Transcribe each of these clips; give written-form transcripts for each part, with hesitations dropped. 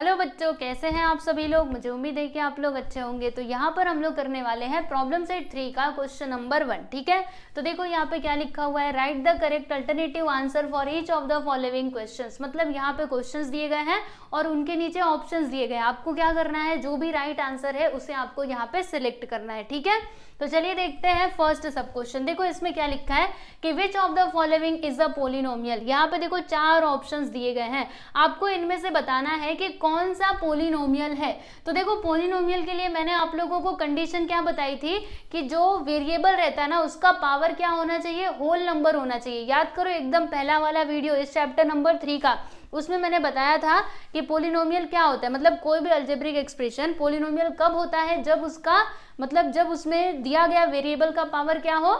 Hello बच्चों, कैसे हैं आप सभी लोग। मुझे उम्मीद है कि आप लोग अच्छे होंगे। तो यहाँ पर हम लोग करने वाले हैं प्रॉब्लम सेट 3 का क्वेश्चन नंबर 1। ठीक है, तो देखो यहाँ पे क्या लिखा हुआ है, right the correct alternative answer for each of the following questions. मतलब यहाँ पे क्वेश्चंस दिए गए हैं और उनके नीचे ऑप्शंस दिए गए हैं। आपको क्या करना है, जो भी राइट आंसर है उसे आपको यहाँ पे सिलेक्ट करना है। ठीक है, तो चलिए देखते हैं फर्स्ट सब क्वेश्चन। देखो इसमें क्या लिखा है कि which of the following is a polynomial. यहाँ पे देखो 4 ऑप्शंस दिए गए हैं, आपको इनमें से बताना है कि कौन सा पोलिनोमियल है। तो देखो पोलिनोमियल के लिए मैंने आप लोगों को कंडीशन क्या बताई थी कि जो वेरिएबल रहता है ना उसका पावर क्या होना चाहिए, होल नंबर होना चाहिए। याद करो एकदम पहला वाला वीडियो इस चैप्टर नंबर 3 का, उसमें मैंने बताया था कि पोलिनोमियल क्या होता है। मतलब कोई भी अलजेब्रिक एक्सप्रेशन पोलिनोमियल कब होता है, जब उसका मतलब जब उसमें दिया गया वेरिएबल का पावर क्या हो,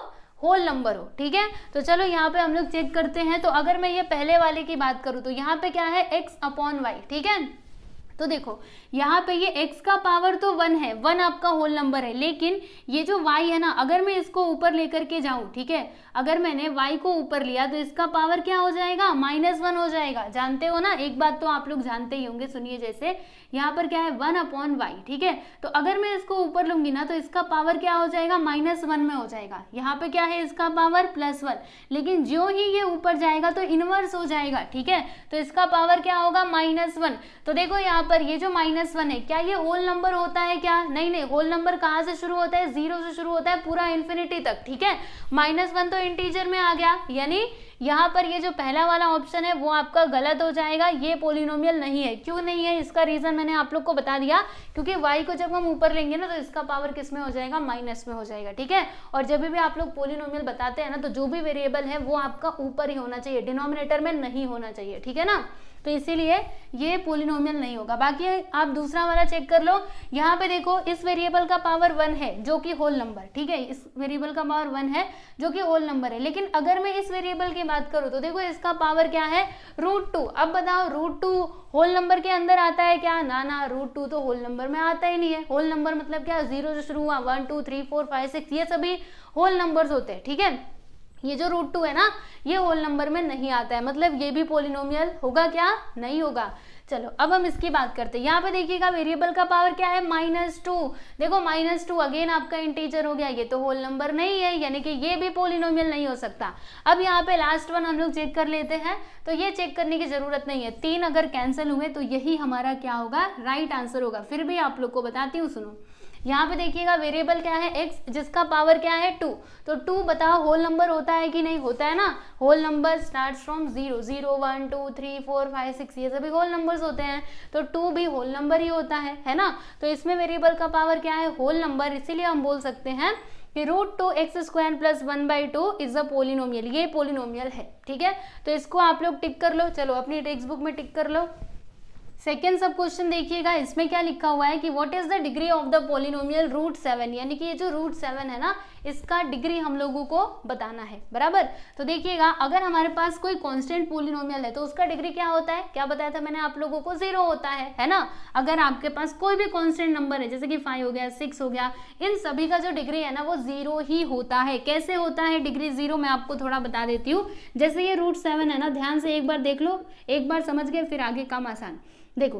होल नंबर हो। ठीक है, तो चलो यहाँ पे हम लोग चेक करते हैं। तो अगर मैं ये पहले वाले की बात करूँ तो यहाँ पे क्या है, x अपॉन वाई। ठीक है, तो देखो यहाँ पे ये x का पावर तो 1 है, 1 आपका होल नंबर है, लेकिन ये जो y है ना, अगर मैं इसको ऊपर लेकर के जाऊं, ठीक है, अगर मैंने y को ऊपर लिया तो इसका पावर क्या हो जाएगा, -1 हो जाएगा। जानते हो ना, एक बात तो आप लोग जानते ही होंगे, सुनिए। जैसे यहाँ पर क्या है 1 अपॉन वाई। ठीक है, तो अगर मैं इसको ऊपर लूंगी ना तो इसका पावर क्या हो जाएगा, -1 में हो जाएगा। यहाँ पे क्या है, इसका पावर +1, लेकिन जो ही ये ऊपर जाएगा तो इनवर्स हो जाएगा। ठीक है, तो इसका पावर क्या होगा, -1। तो देखो यहाँ पर ये जो -1 है, क्या ये होल नंबर होता है क्या, नहीं नहीं, होल नंबर कहाँ से शुरू होता है, 0 से शुरू होता है पूरा इन्फिनिटी तक। ठीक है, -1 तो इंटीजर में आ गया, यानी यहाँ पर ये जो पहला वाला ऑप्शन है वो आपका गलत हो जाएगा, ये पोलिनोमियल नहीं है। क्यों नहीं है, इसका रीजन मैंने आप लोग को बता दिया, क्योंकि y को जब हम ऊपर लेंगे ना तो इसका पावर किस में हो जाएगा, माइनस में हो जाएगा। ठीक है, और जब भी आप लोग पोलिनोमियल बताते हैं ना तो जो भी वेरिएबल है वो आपका ऊपर ही होना चाहिए, डिनोमिनेटर में नहीं होना चाहिए। ठीक है ना, तो इसीलिए ये पोलिनोमियल नहीं होगा। बाकी आप दूसरा वाला चेक कर लो। यहाँ पे देखो इस वेरिएबल का पावर 1 है जो कि होल नंबर, ठीक है, इस वेरिएबल का पावर 1 है जो कि होल नंबर है, लेकिन अगर मैं इस वेरिएबल की बात करूँ तो देखो इसका पावर क्या है, √2। अब बताओ √2 होल नंबर के अंदर आता है क्या, ना ना, √2 तो होल नंबर में आता ही नहीं है। होल नंबर मतलब क्या, 0 से शुरू हुआ, 1 2 3 4 5 6, ये सभी होल नंबर्स होते हैं। ठीक है, ये जो √2 है ना ये होल नंबर में नहीं आता है, मतलब ये भी पोलिनोमियल होगा क्या, नहीं होगा। चलो अब हम इसकी बात करते हैं। यहाँ पे देखिएगा वेरिएबल का पावर क्या है, -2। देखो -2 अगेन आपका इंटीजर हो गया, ये तो होल नंबर नहीं है, यानी कि ये भी पोलिनोमियल नहीं हो सकता। अब यहाँ पे लास्ट वन हम लोग चेक कर लेते हैं। तो ये चेक करने की जरूरत नहीं है, 3 अगर कैंसिल हुए तो यही हमारा क्या होगा, राइट आंसर होगा। फिर भी आप लोग को बताती हूँ, सुनो। यहाँ पे देखिएगा वेरिएबल क्या है, x, जिसका पावर क्या है 2। तो 2 बताओ होल नंबर होता है कि नहीं, होता है ना। होल नंबर स्टार्ट फ्रॉम 0, 0 1 2 3 4 5 6, ये सभी होल नंबर्स होते हैं, तो 2 भी होल नंबर ही होता है ना। तो इसमें वेरिएबल का पावर क्या है, होल नंबर, इसीलिए हम बोल सकते हैं कि √2x² + 1/2 इज अ पोलिनोमियल, ये पोलिनोमियल है। ठीक है, तो इसको आप लोग टिक कर लो, चलो अपनी टेक्स्ट बुक में टिक कर लो। सेकेंड सब क्वेश्चन देखिएगा, इसमें क्या लिखा हुआ है कि what is the degree of the polynomial √7, यानी कि ये जो √7 है ना इसका डिग्री हम लोगों को बताना है, बराबर। तो देखिएगा अगर हमारे पास कोई कांस्टेंट पोलिनोमियल है तो उसका डिग्री क्या होता है, क्या बताया था मैंने आप लोगों को, 0 होता है ना। अगर आपके पास कोई भी कांस्टेंट नंबर है, जैसे कि 5 हो गया, 6 हो गया, इन सभी का जो डिग्री है ना वो 0 ही होता है। कैसे होता है डिग्री 0, मैं आपको थोड़ा बता देती हूँ। जैसे ये √7 है ना, ध्यान से एक बार देख लो, एक बार समझ गए फिर आगे काम आसान। देखो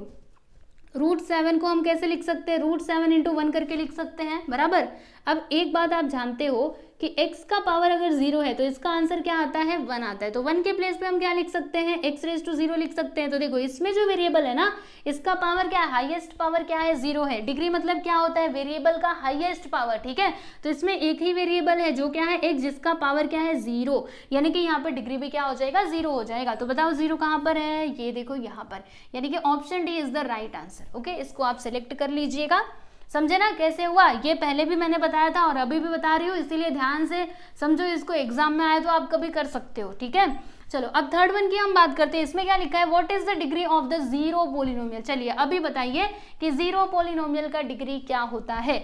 √7 को हम कैसे लिख सकते हैं, √7 × 1 करके लिख सकते हैं, बराबर। अब एक बात आप जानते हो कि x का पावर अगर 0 है तो इसका आंसर क्या आता है, 1 आता है। तो 1 के प्लेस पे हम क्या लिख सकते हैं, x⁻0 लिख सकते हैं। तो देखो इसमें जो वेरिएबल है ना इसका पावर क्या है, हाईएस्ट पावर क्या है, 0 है। डिग्री मतलब क्या होता है, वेरिएबल का हाईएस्ट पावर। ठीक है, तो इसमें एक ही वेरिएबल है जो क्या है, x, जिसका पावर क्या है, 0, यानी कि यहाँ पर डिग्री भी क्या हो जाएगा, 0 हो जाएगा। तो बताओ 0 कहाँ पर है, ये देखो यहाँ पर, यानी कि option D is the right answer. Okay, इसको आप सिलेक्ट कर लीजिएगा। समझे ना कैसे हुआ, ये पहले भी मैंने बताया था और अभी भी बता रही हूँ, इसीलिए ध्यान से समझो, इसको एग्जाम में आए तो आप कभी कर सकते हो। ठीक है, चलो अब थर्ड वन की हम बात करते हैं। इसमें क्या लिखा है, what is the degree of the 0 polynomial. चलिए अभी बताइए कि 0 पोलिनोमियल का डिग्री क्या होता है।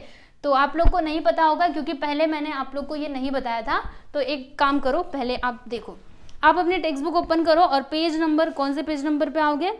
तो आप लोग को नहीं पता होगा क्योंकि पहले मैंने आप लोग को ये नहीं बताया था। तो एक काम करो, पहले आप देखो, आप अपनी टेक्स्ट बुक ओपन करो और पेज नंबर, कौन से पेज नंबर पे आओगे,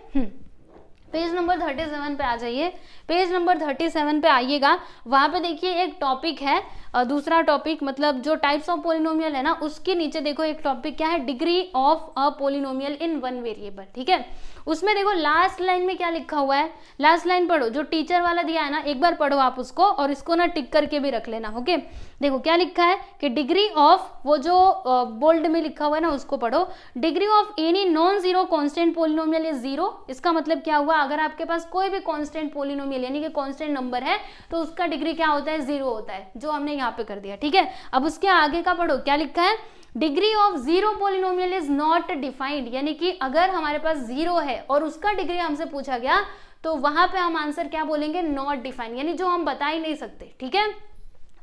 पेज नंबर 37 पे आ जाइए। पेज नंबर 37 पे आइएगा, वहां पे देखिए एक टॉपिक है, दूसरा टॉपिक मतलब जो टाइप्स ऑफ पोलिनोमियल है ना उसके नीचे देखो एक टॉपिक क्या है, degree of a polynomial in one variable. ठीक है, उसमें देखो लास्ट लाइन में क्या लिखा हुआ है, लास्ट लाइन पढ़ो, जो टीचर वाला दिया है ना, एक बार पढ़ो आप उसको, और इसको ना टिक करके भी रख लेना। ओके, देखो क्या लिखा है कि डिग्री ऑफ, वो जो बोल्ड में लिखा हुआ है ना उसको पढ़ो, degree of any non zero constant polynomial is zero. इसका मतलब क्या हुआ, अगर आपके पास कोई भी कांस्टेंट पोलिनोमियल यानी कि कांस्टेंट नंबर है तो उसका डिग्री क्या होता है, जीरो होता है, जो हमने यहाँ पे कर दिया। ठीक है, अब उसके आगे का पढ़ो, क्या लिखा है, degree of zero polynomial is not defined, यानी कि अगर हमारे पास जीरो है और उसका डिग्री हमसे पूछा गया तो वहां पे हम आंसर क्या बोलेंगे, नॉट डिफाइंड, यानी जो हम बता ही नहीं सकते। ठीक है,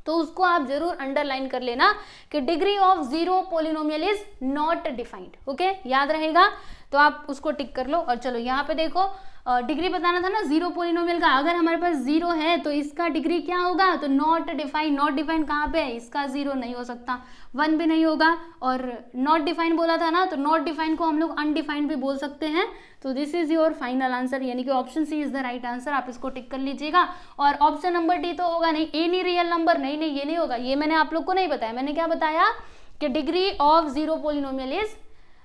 तो उसको आप जरूर अंडरलाइन कर लेना कि degree of zero polynomial is not defined. Okay, याद रहेगा, तो आप उसको टिक कर लो। और चलो यहाँ पे देखो, डिग्री बताना था ना जीरो पोलिनोमियल का, अगर हमारे पास जीरो है तो इसका डिग्री क्या होगा, तो नॉट डिफाइंड। नॉट डिफाइंड कहाँ पे है, इसका जीरो नहीं हो सकता, वन भी नहीं होगा, और नॉट डिफाइंड बोला था ना, तो नॉट डिफाइंड को हम लोग अनडिफाइंड भी बोल सकते हैं। तो this is your final answer, यानी कि option C is the right answer. आप इसको टिक कर लीजिएगा। और ऑप्शन नंबर डी तो होगा नहीं, एनी रियल नंबर, नहीं ये नहीं होगा, ये मैंने आप लोग को नहीं बताया। मैंने क्या बताया कि degree of zero polynomial is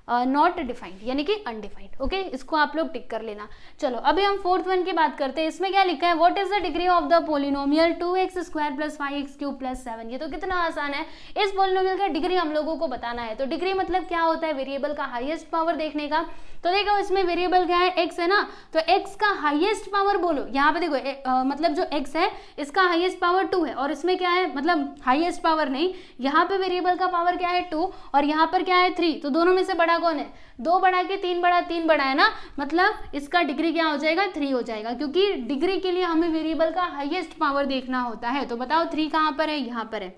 not defined, यानी कि अनडिफाइंड। ओके, इसको आप लोग टिक कर लेना। चलो अभी हम फोर्थ वन की बात करते हैं। इसमें क्या लिखा है, what is the degree of the polynomial 2x² + 5x³ + 7। ये तो कितना आसान है, इस पोलिनोमियल का डिग्री हम लोगों को बताना है। तो डिग्री मतलब क्या होता है, वेरिएबल का हाईएस्ट पावर देखने का। तो देखो इसमें वेरिएबल क्या है, x है ना, तो x का हाईएस्ट पावर बोलो। यहाँ पे देखो मतलब जो x है इसका हाईएस्ट पावर 2 है, और इसमें क्या है, मतलब हाईएस्ट पावर नहीं, यहाँ पे वेरिएबल का पावर क्या है 2, और यहाँ पर क्या है 3। तो दोनों में से बड़ा कौन है, 2 बड़ा के 3 बड़ा, 3 बड़ा है ना, मतलब इसका डिग्री क्या हो जाएगा, 3 हो जाएगा, क्योंकि डिग्री के लिए हमें वेरिएबल का हाईएस्ट पावर देखना होता है। तो बताओ 3 कहाँ पर है, यहाँ पर है,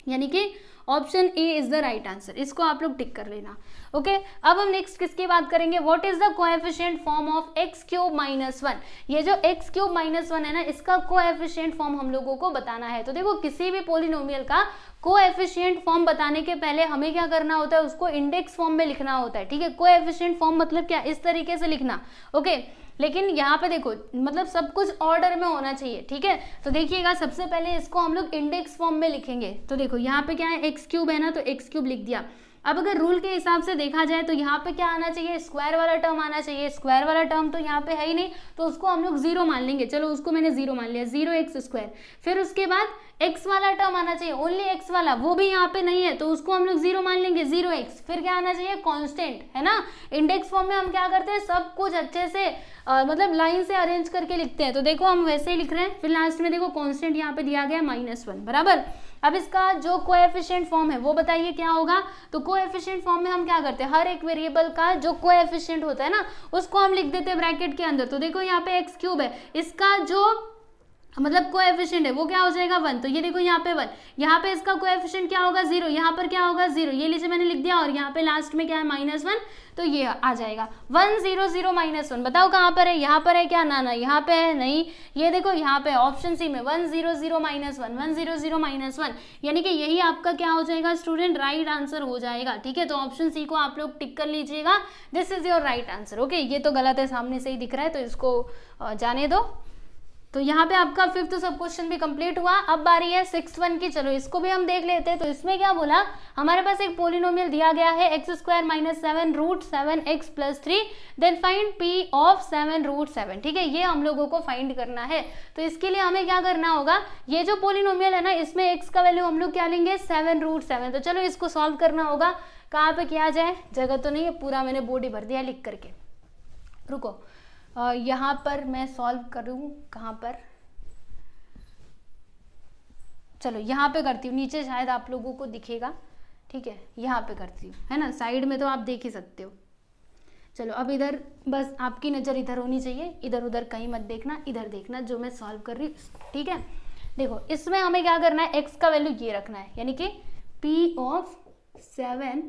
यानी कि option A is the right answer. इसको आप लोग टिक कर लेना। ओके, अब हम नेक्स्ट किसकी बात करेंगे, what is the coefficient form of x³ - 1। ये जो x³ - 1 है ना, इसका कोएफिशिएंट फॉर्म हम लोगों को बताना है। तो देखो किसी भी पोलिनोमियल का कोएफिशिएंट फॉर्म बताने के पहले हमें क्या करना होता है, उसको इंडेक्स फॉर्म में लिखना होता है। ठीक है, कोएफिशिएंट फॉर्म मतलब क्या, इस तरीके से लिखना। ओके, लेकिन यहाँ पे देखो मतलब सब कुछ ऑर्डर में होना चाहिए। ठीक है, तो देखिएगा सबसे पहले इसको हम लोग इंडेक्स फॉर्म में लिखेंगे। तो देखो यहाँ पे क्या है, x³ है ना, तो x³ लिख दिया। अब अगर रूल के हिसाब से देखा जाए तो यहाँ पे क्या आना चाहिए, स्क्वायर वाला टर्म आना चाहिए। स्क्वायर वाला टर्म तो यहाँ पे है ही नहीं, तो उसको हम लोग 0 मान लेंगे। चलो उसको मैंने 0 मान लिया, 0x²। फिर उसके बाद x वाला टर्म आना चाहिए, ओनली x वाला, वो भी यहाँ पे नहीं है, तो उसको हम लोग 0 मान लेंगे, 0x। फिर क्या आना चाहिए, कांस्टेंट, है ना। इंडेक्स फॉर्म में हम क्या करते हैं, सब कुछ अच्छे से मतलब लाइन से अरेंज करके लिखते हैं। तो देखो हम वैसे ही लिख रहे हैं। फिर लास्ट में देखो कांस्टेंट यहाँ पे दिया गया -1, बराबर। अब इसका जो कोएफिशिएंट फॉर्म है वो बताइए क्या होगा। तो कोएफिशिएंट फॉर्म में हम क्या करते हैं, हर एक वेरिएबल का जो कोएफिशिएंट होता है ना, उसको हम लिख देते हैं ब्रैकेट के अंदर। तो देखो यहाँ पे x³ है, इसका जो मतलब कोएफिशिएंट है वो क्या हो जाएगा 1। तो ये देखो यहाँ पे 1, यहाँ पे इसका कोएफिशिएंट क्या होगा 0, यहाँ पर क्या होगा 0, ये लीजिए मैंने लिख दिया। और यहाँ पे लास्ट में क्या है -1, तो ये आ जाएगा 1 0 0 -1। बताओ कहाँ पर है, यहाँ पर है क्या, ना यहाँ पे है, नहीं, ये देखो यहाँ पे ऑप्शन सी में 1 0 0 -1, 1 0 0 -1, यानी कि यही आपका क्या हो जाएगा स्टूडेंट, राइट आंसर हो जाएगा। ठीक है, तो ऑप्शन सी को आप लोग टिक कर लीजिएगा, this is your right answer. Okay, ये तो गलत है, सामने से ही दिख रहा है, तो इसको जाने दो। तो यहाँ पे आपका 5th सब क्वेश्चन भी कंप्लीट हुआ। अब बारी है 6th वन की, चलो इसको भी हम देख लेते हैं। तो इसमें क्या बोला, हमारे पास एक पोलिनोमियल दिया गया है x² - 7 √7x + 3, then find p of 7 √7। ठीक है, ये हम लोगों को फाइंड करना है। तो इसके लिए हमें क्या करना होगा, ये जो पोलिनोमियल है ना, इसमें x का वैल्यू हम लोग क्या लेंगे 7 √7। तो चलो इसको सॉल्व करना होगा। कहाँ पे किया जाए, जगह तो नहीं है, पूरा मैंने बोर्ड ही भर दिया लिख करके। रुको, यहाँ पर मैं सॉल्व करूँ, कहाँ पर, चलो यहाँ पे करती हूँ, नीचे शायद आप लोगों को दिखेगा। ठीक है, यहाँ पे करती हूँ, है ना, साइड में तो आप देख ही सकते हो। चलो अब इधर बस आपकी नज़र इधर होनी चाहिए, इधर उधर कहीं मत देखना, इधर देखना जो मैं सॉल्व कर रही हूँ। ठीक है, देखो इसमें हमें क्या करना है, x का वैल्यू ये रखना है, यानी कि p ऑफ 7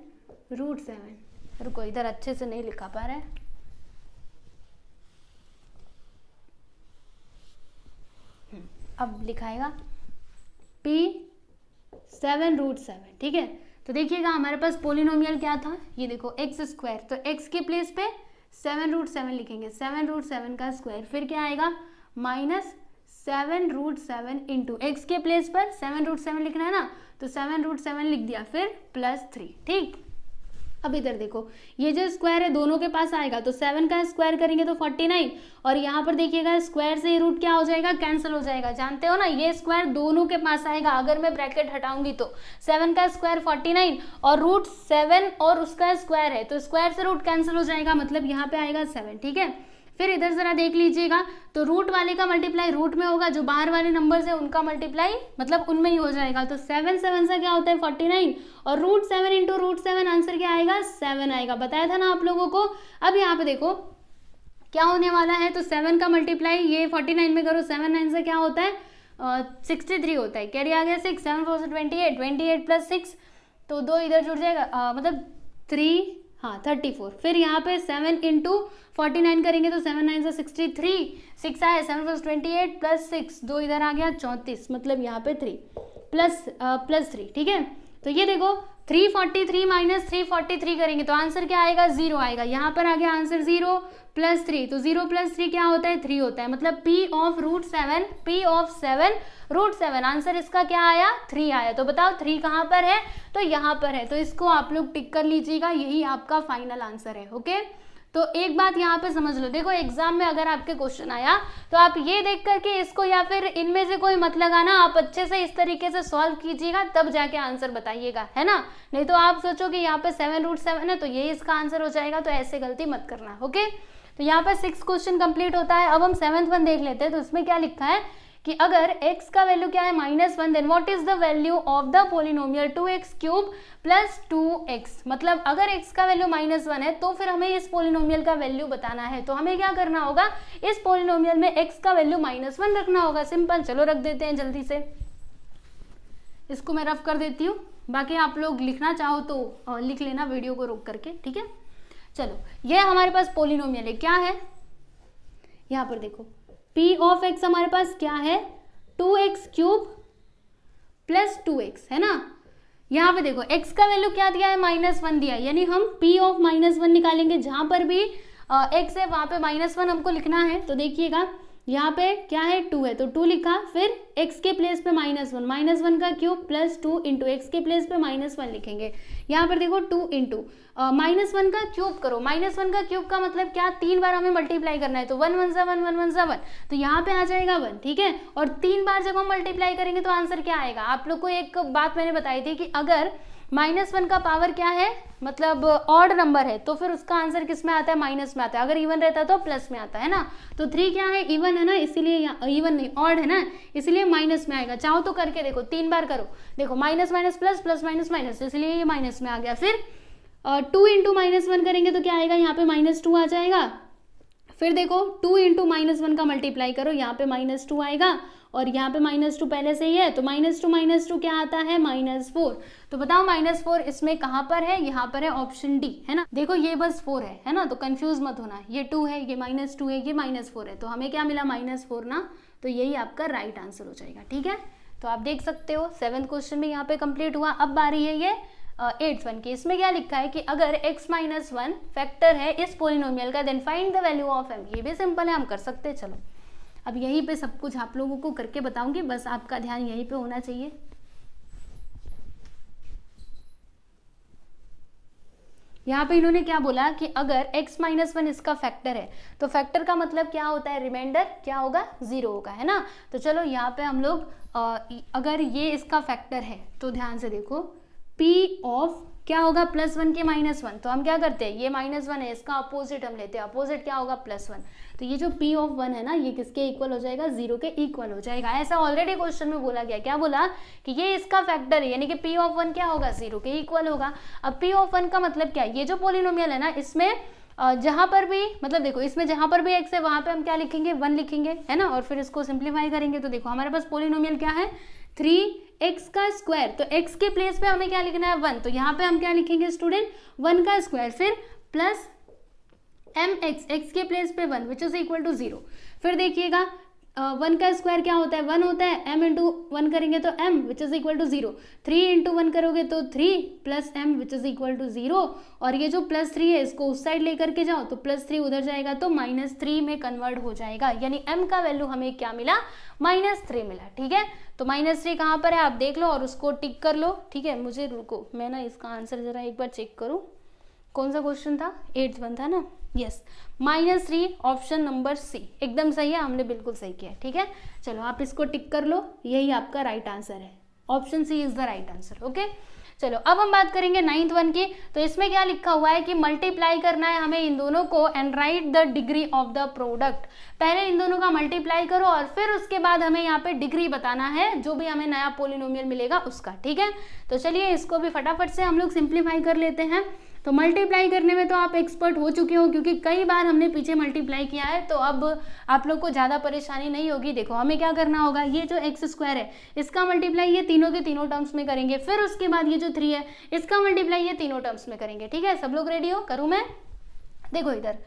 √7। रुको, इधर अच्छे से नहीं लिखा पा रहा है, अब लिखाएगा p 7 √7। ठीक है, तो देखिएगा हमारे पास पोलिनोमियल क्या था, ये देखो x², तो x के प्लेस पे 7 √7 लिखेंगे, 7 √7 का स्क्वायर, फिर क्या आएगा -7 √7 इंटू x के प्लेस पर 7 √7 लिखना है ना, तो 7 √7 लिख दिया, फिर +3। ठीक, अब इधर देखो, ये जो स्क्वायर है दोनों के पास आएगा तो 7 का स्क्वायर करेंगे तो 49, और यहाँ पर देखिएगा स्क्वायर से रूट क्या हो जाएगा, कैंसिल हो जाएगा। जानते हो ना, ये स्क्वायर दोनों के पास आएगा। अगर मैं ब्रैकेट हटाऊंगी तो 7 का स्क्वायर 49 और रूट 7 और उसका स्क्वायर है, तो स्क्वायर से रूट कैंसिल हो जाएगा, मतलब यहाँ पे आएगा 7। ठीक है, फिर इधर जरा देख लीजिएगा, तो रूट वाले का मल्टीप्लाई रूट में होगा, जो बाहर वाले नंबर्स है उनका मल्टीप्लाई मतलब उनमें ही हो जाएगा। तो 7 7 से क्या होता है 49, और रूट 7 इंटू रूट 7 आंसर क्या आएगा 7 आएगा। बताया था ना आप लोगों को। अब यहाँ पे देखो क्या होने वाला है, तो 7 का मल्टीप्लाई ये 49 में करो, 7 9 से क्या होता है 63 होता है। कैरी आ गया 6, 7 4 से 28, 28 प्लस 6 तो 2 इधर जुड़ जाएगा, मतलब 3 हाँ 34। फिर यहाँ पे 7 इंटू 49 करेंगे तो 7 9 से 63, 6 आया, 7 4 28 प्लस 6, 2 इधर आ गया 34, मतलब यहाँ पे 3 प्लस 3। ठीक है, तो ये देखो 343 माइनस 343 करेंगे तो आंसर क्या आएगा 0 आएगा। यहाँ पर आ गया आंसर 0 प्लस 3, तो 0 प्लस 3 क्या होता है 3 होता है, मतलब P of root 7, P of 7 root 7, answer इसका क्या आया 3 आया। तो बताओ 3 कहाँ पर है, तो यहाँ पर है, तो इसको आप लोग टिक कर लीजिएगा, यही आपका फाइनल आंसर है। ओके, तो एक बात यहाँ पे समझ लो, देखो एग्जाम में अगर आपके क्वेश्चन आया तो आप ये देख करके इसको या फिर इनमें से कोई मत लगाना, आप अच्छे से इस तरीके से सॉल्व कीजिएगा तब जाके आंसर बताइएगा, है ना। नहीं तो आप सोचो कि यहाँ पे 7 रूट 7 है तो ये इसका आंसर हो जाएगा, तो ऐसे गलती मत करना। ओके, तो यहाँ पर 6 क्वेश्चन कंप्लीट होता है। अब हम 7th वन देख लेते हैं, तो इसमें क्या लिखा है कि अगर x का वैल्यू क्या है -1, then what is the value of the polynomial 2x cube plus 2x। मतलब अगर x का वैल्यू -1 है तो फिर हमें इस पोलिनोमियल का वैल्यू बताना है, तो हमें क्या करना होगा, इस पोलिनोमियल में x का वैल्यू -1 रखना होगा। सिंपल, चलो रख देते हैं जल्दी से, इसको मैं रफ कर देती हूँ, बाकी आप लोग लिखना चाहो तो लिख लेना वीडियो को रोक करके। ठीक है, चलो ये हमारे पास पोलिनोमियल है, क्या है यहाँ पर देखो, P ऑफ x हमारे पास क्या है 2x क्यूब प्लस 2x, है ना। यहाँ पे देखो x का वैल्यू क्या दिया है -1 दिया है, यानी हम P ऑफ -1 निकालेंगे, जहां पर भी x है वहां पे -1 हमको लिखना है। तो देखिएगा यहाँ पे क्या है 2 है तो 2 लिखा, फिर x के प्लेस पे -1 का क्यूब प्लस 2 इंटू एक्स के प्लेस पे -1 लिखेंगे। यहाँ पर देखो 2 इंटू -1 का क्यूब करो, -1 का क्यूब का मतलब क्या, 3 बार हमें मल्टीप्लाई करना है, तो 1 1 7 1 1 7, तो यहाँ पे आ जाएगा 1। ठीक है, और 3 बार जब हम मल्टीप्लाई करेंगे तो आंसर क्या आएगा। आप लोग को एक बात मैंने बताई थी कि अगर -1 का पावर क्या है, मतलब ऑड नंबर है, तो फिर उसका आंसर किस में आता है, माइनस में आता है। अगर इवन रहता तो प्लस में आता है ना। तो 3 क्या है, इवन है ना, इसीलिए इवन नहीं ऑड है ना, इसलिए माइनस में आएगा। चाहो तो करके देखो, 3 बार करो, देखो minus minus plus plus minus minus, इसलिए ये माइनस में आ गया। फिर 2 इंटू -1 करेंगे तो क्या आएगा, यहाँ पे -2 आ जाएगा। फिर देखो 2 इंटू -1 का मल्टीप्लाई करो, यहाँ पे -2 आएगा, और यहाँ पे -2 पहले से ही है, तो -2 क्या आता है -4। तो बताओ -4 इसमें कहाँ पर है, यहाँ पर है, ऑप्शन डी, है ना। देखो ये बस 4 है ना, तो कंफ्यूज मत होना, ये 2 है, ये -2 है, ये -4 है, तो हमें क्या मिला -4 ना, तो यही आपका राइट आंसर हो जाएगा। ठीक है, तो आप देख सकते हो 7th क्वेश्चन में यहाँ पे कंप्लीट हुआ। अब बारी है ये 8th वन की। इसमें क्या लिखा है कि अगर x-1 फैक्टर है इस पोलिनोमियल का, then find the value of m। ये भी सिंपल है, हम कर सकते हैं। चलो अब यहीं पे सब कुछ आप लोगों को करके बताऊंगी, बस आपका ध्यान यहीं पे होना चाहिए। यहाँ पे इन्होंने क्या बोला कि अगर x-1 इसका फैक्टर है, तो फैक्टर का मतलब क्या होता है, रिमाइंडर क्या होगा 0 होगा, है ना। तो चलो यहाँ पे हम लोग अगर ये इसका फैक्टर है तो ध्यान से देखो, P ऑफ क्या होगा +1 के -1, तो हम क्या करते हैं, ये -1 है, इसका अपोजिट हम लेते हैं, अपोजिट क्या होगा +1, तो ये जो P ऑफ 1 है ना, ये किसके इक्वल हो जाएगा, 0 के इक्वल हो जाएगा। ऐसा ऑलरेडी क्वेश्चन में बोला गया, क्या बोला कि ये इसका फैक्टर है, यानी कि P ऑफ 1 क्या होगा, 0 के इक्वल होगा। अब P ऑफ 1 का मतलब क्या है, ये जो पोलिनोमियल है ना, इसमें जहां पर भी मतलब देखो, इसमें जहां पर भी x है वहां पे हम क्या लिखेंगे, 1 लिखेंगे, है ना, और फिर इसको सिंप्लीफाई करेंगे तो देखो हमारे पास पोलिनोमियल क्या है 3x का स्क्वायर, तो x के प्लेस पे हमें क्या लिखना है 1, तो यहाँ पे हम क्या लिखेंगे स्टूडेंट 1 का स्क्वायर, फिर प्लस mx, x के प्लेस पे 1 विच इज इक्वल टू 0। फिर देखिएगा 1 का स्क्वायर क्या होता है, 1 होता है, m इंटू 1 करेंगे तो m which is equal to 0, 3 into 1 करोगे तो 3 plus m which is equal to 0, और ये जो +3 है इसको उस साइड लेकर के जाओ तो +3 उधर जाएगा तो -3 में कन्वर्ट हो जाएगा, यानी m का वैल्यू हमें क्या मिला, -3 मिला। ठीक है, तो -3 कहाँ पर है आप देख लो और उसको टिक कर लो। ठीक है, मुझे रुको, मैं ना इसका आंसर जरा एक बार चेक करूँ, कौन सा क्वेश्चन था, 8th वन था ना, यस, -3 ऑप्शन नंबर सी एकदम सही है, हमने बिल्कुल सही किया, ठीक है। चलो आप इसको टिक कर लो, यही आपका राइट आंसर है, option C is the right answer. Okay, चलो अब हम बात करेंगे 9th वन की। तो इसमें क्या लिखा हुआ है कि मल्टीप्लाई करना है हमें इन दोनों को and right the degree of the product. पहले इन दोनों का मल्टीप्लाई करो और फिर उसके बाद हमें यहाँ पे डिग्री बताना है जो भी हमें नया पोलिनोमियल मिलेगा उसका, ठीक है। तो चलिए इसको भी फटाफट से हम लोग सिंप्लीफाई कर लेते हैं। तो मल्टीप्लाई करने में तो आप एक्सपर्ट हो चुके हो क्योंकि कई बार हमने पीछे मल्टीप्लाई किया है, तो अब आप लोग को ज़्यादा परेशानी नहीं होगी। देखो हमें क्या करना होगा, ये जो x² है इसका मल्टीप्लाई ये तीनों के तीनों टर्म्स में करेंगे, फिर उसके बाद ये जो 3 है इसका मल्टीप्लाई ये तीनों टर्म्स में करेंगे, ठीक है। सब लोग रेडी हो, करूँ मैं? देखो इधर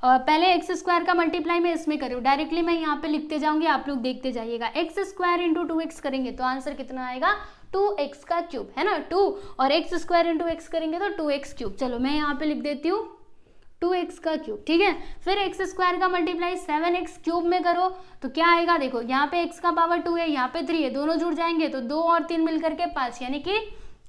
पहले x² का मल्टीप्लाई मैं इसमें करूँ, डायरेक्टली मैं यहाँ पे लिखते जाऊंगी, आप लोग देखते जाइएगा। x² इंटू 2x करेंगे तो आंसर कितना आएगा, 2x का क्यूब, है ना, 2, और x² इंटू x करेंगे तो 2x क्यूब। चलो मैं यहाँ पे लिख देती हूँ 2x का क्यूब, ठीक है। फिर x² का मल्टीप्लाई 7x क्यूब में करो तो क्या आएगा, देखो यहाँ पे x का पावर 2 है, यहाँ पे 3 है, दोनों जुड़ जाएंगे तो 2 और 3 मिलकर के 5, यानी कि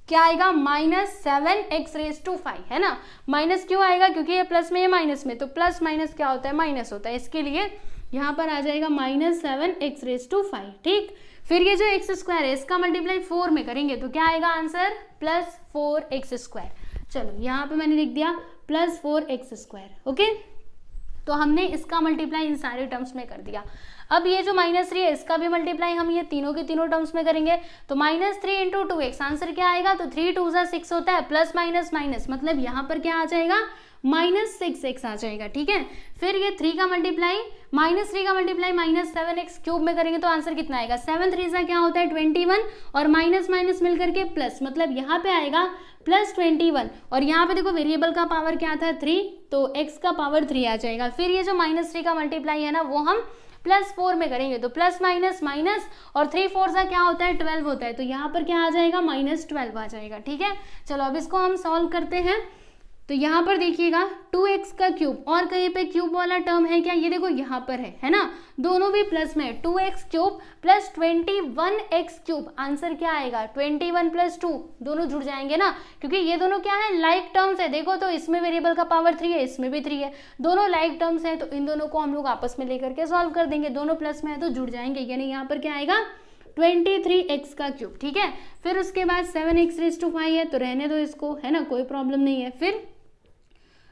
क्या आएगा, -7x⁵5, है ना। माइनस क्यों आएगा, क्योंकि ये प्लस में ये माइनस में, तो प्लस माइनस क्या होता है, माइनस होता है, इसके लिए यहाँ पर आ जाएगा -7x⁵5, ठीक। फिर ये जो x² है इसका मल्टीप्लाई 4 में करेंगे तो क्या आएगा आंसर, +4x²। चलो यहाँ पे मैंने लिख दिया +4x², ओके। तो हमने इसका मल्टीप्लाई इन सारे टर्म्स में कर दिया। अब ये जो -3 है इसका भी मल्टीप्लाई हम ये तीनों के तीनों टर्म्स में करेंगे तो -3 इंटू 2x, आंसर क्या आएगा, तो 3 2 6 होता है, प्लस माइनस माइनस, मतलब यहाँ पर क्या आ जाएगा, -6x आ जाएगा, ठीक है। फिर ये 3 का मल्टीप्लाई -3 का मल्टीप्लाई -7x क्यूब में करेंगे तो आंसर कितना आएगा, 7 3 क्या होता है 21, और माइनस माइनस मिल करके प्लस, मतलब यहाँ पे आएगा +21, और यहाँ पे देखो वेरिएबल का पावर क्या था 3, तो x का पावर 3 आ जाएगा। फिर ये जो -3 का मल्टीप्लाई है ना वो हम +4 में करेंगे तो प्लस माइनस माइनस, और 3 4 क्या होता है 12 होता है, तो यहाँ पर क्या आ जाएगा, -12 आ जाएगा, ठीक है। चलो अब इसको हम सॉल्व करते हैं। तो यहाँ पर देखिएगा 2x का क्यूब, और कहीं पे क्यूब वाला टर्म है क्या, ये देखो यहाँ पर है ना, दोनों भी प्लस में, 2x cube plus 21x cube, answer क्या आएगा 21 + 2, दोनों जुड़ जाएंगे ना, क्योंकि ये दोनों क्या है, लाइक टर्म्स है। देखो तो इसमें वेरिएबल का पावर 3 है, इसमें भी 3 है, दोनों लाइक टर्म्स है, तो इन दोनों को हम लोग आपस में लेकर के सॉल्व कर देंगे, दोनों प्लस में है तो जुड़ जाएंगे, यानी यहाँ पर क्या आएगा 23x का क्यूब, ठीक है। फिर उसके बाद 7x⁵5 है तो रहने दो इसको, है ना, कोई प्रॉब्लम नहीं है। फिर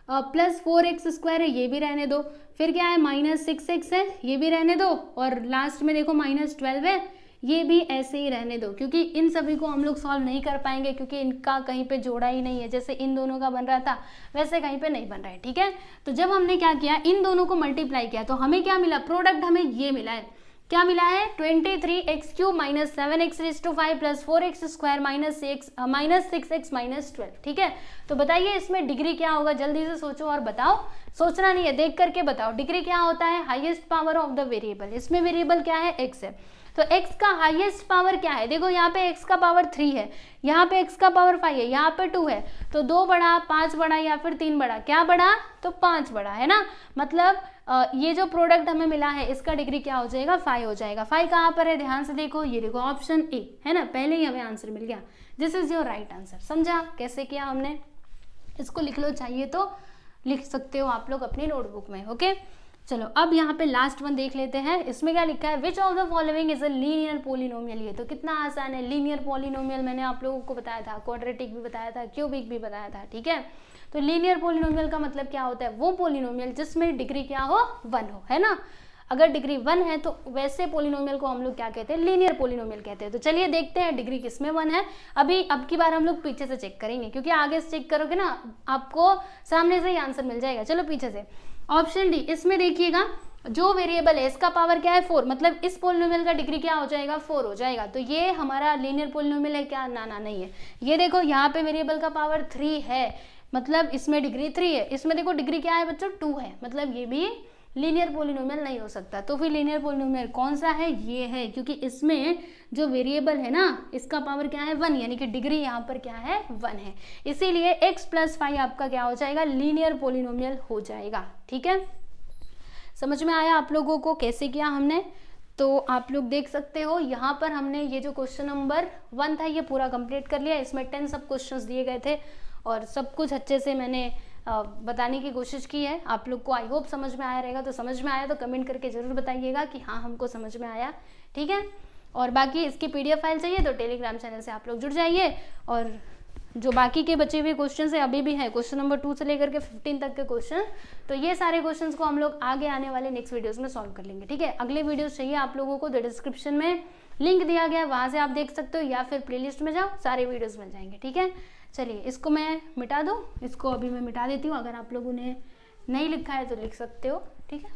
+4x² है, ये भी रहने दो। फिर क्या है, -6x है, ये भी रहने दो, और लास्ट में देखो -12 है, ये भी ऐसे ही रहने दो, क्योंकि इन सभी को हम लोग सॉल्व नहीं कर पाएंगे क्योंकि इनका कहीं पे जोड़ा ही नहीं है, जैसे इन दोनों का बन रहा था वैसे कहीं पे नहीं बन रहा है, ठीक है। तो जब हमने क्या किया, इन दोनों को मल्टीप्लाई किया तो हमें क्या मिला, प्रोडक्ट हमें ये मिला है, क्या मिला है, 23x cube -7x⁵5 + 4x² -6x -12, ठीक है। तो बताइए इसमें डिग्री क्या होगा, जल्दी से सोचो और बताओ, सोचना नहीं है, देख करके बताओ। डिग्री क्या होता है, highest power of the variable, इसमें वेरिएबल क्या है, x है, तो x का हाईएस्ट पावर क्या है, देखो यहाँ पे x का पावर 3 है, यहाँ पे x का पावर 5 है, यहाँ पे 2 है, तो 2 बड़ा 5 बड़ा या फिर 3 बड़ा, क्या बड़ा, तो 5 बड़ा, है ना। मतलब ये जो प्रोडक्ट हमें मिला है इसका डिग्री क्या हो जाएगा, 5 हो जाएगा। 5 कहाँ पर है, ध्यान से देखो, ये देखो ऑप्शन ए, है ना, पहले ही हमें आंसर मिल गया, this is your right answer. समझा कैसे किया हमने, इसको लिख लो, चाहिए तो लिख सकते हो आप लोग अपनी नोटबुक में, ओके। चलो अब यहाँ पे लास्ट वन देख लेते हैं, इसमें क्या लिखा है, which of the following is a linear polynomial. ये तो कितना आसान है, लीनियर पोलिनोमियल मैंने आप लोगों को बताया था, क्वाड्रेटिक भी बताया था, क्यूबिक भी बताया था, ठीक है। तो लीनियर पोलिनोमियल का मतलब क्या होता है, वो पोलिनोमियल जिसमें डिग्री क्या हो, 1 हो, है ना। अगर डिग्री 1 है तो वैसे पोलिनोमियल को हम लोग क्या कहते हैं, लीनियर पोलिनोमियल कहते हैं। तो चलिए देखते हैं डिग्री किसमें 1 है। अब की बार हम लोग पीछे से चेक करेंगे, क्योंकि आगे से चेक करोगे ना आपको सामने से ही आंसर मिल जाएगा। चलो पीछे से, ऑप्शन डी, इसमें देखिएगा जो वेरिएबल है इसका पावर क्या है 4, मतलब इस पोलिनोमियल का डिग्री क्या हो जाएगा, 4 हो जाएगा। तो ये हमारा लीनियर पोलिनोमियल है क्या, ना ना नहीं है। ये देखो यहाँ पे वेरिएबल का पावर 3 है, मतलब इसमें डिग्री 3 है, इसमें देखो डिग्री क्या है बच्चों, 2 है, मतलब ये भी लीनियर पोलिनोमियल नहीं हो सकता। तो फिर लीनियर पोलिनोमियल कौन सा है, ये है, क्योंकि इसमें जो वेरिएबल है ना इसका पावर क्या है 1, यानी कि डिग्री यहाँ पर क्या है 1 है, इसीलिए x + 5 आपका क्या हो जाएगा, लीनियर पोलिनोमियल हो जाएगा, ठीक है। समझ में आया आप लोगों को कैसे किया हमने। तो आप लोग देख सकते हो यहाँ पर हमने ये जो क्वेश्चन नंबर 1 था ये पूरा कंप्लीट कर लिया। इसमें 10 सब क्वेश्चंस दिए गए थे और सब कुछ अच्छे से मैंने बताने की कोशिश की है। आप लोग को आई होप समझ में आया रहेगा। तो समझ में आया तो कमेंट करके ज़रूर बताइएगा कि हाँ हमको समझ में आया, ठीक है। और बाकी इसकी PDF फाइल चाहिए तो टेलीग्राम चैनल से आप लोग जुड़ जाइए। और जो बाकी के बचे हुए क्वेश्चन है अभी भी है, क्वेश्चन नंबर 2 से लेकर के 15 तक के क्वेश्चन, तो ये सारे क्वेश्चंस को हम लोग आगे आने वाले नेक्स्ट वीडियोस में सॉल्व कर लेंगे, ठीक है। अगले वीडियोस चाहिए आप लोगों को तो डिस्क्रिप्शन में लिंक दिया गया है, वहाँ से आप देख सकते हो, या फिर प्लेलिस्ट में जाओ, सारे वीडियोस मिल जाएंगे, ठीक है। चलिए इसको मैं मिटा दूँ, इसको अभी मैं मिटा देती हूँ। अगर आप लोगों ने नहीं लिखा है तो लिख सकते हो, ठीक है।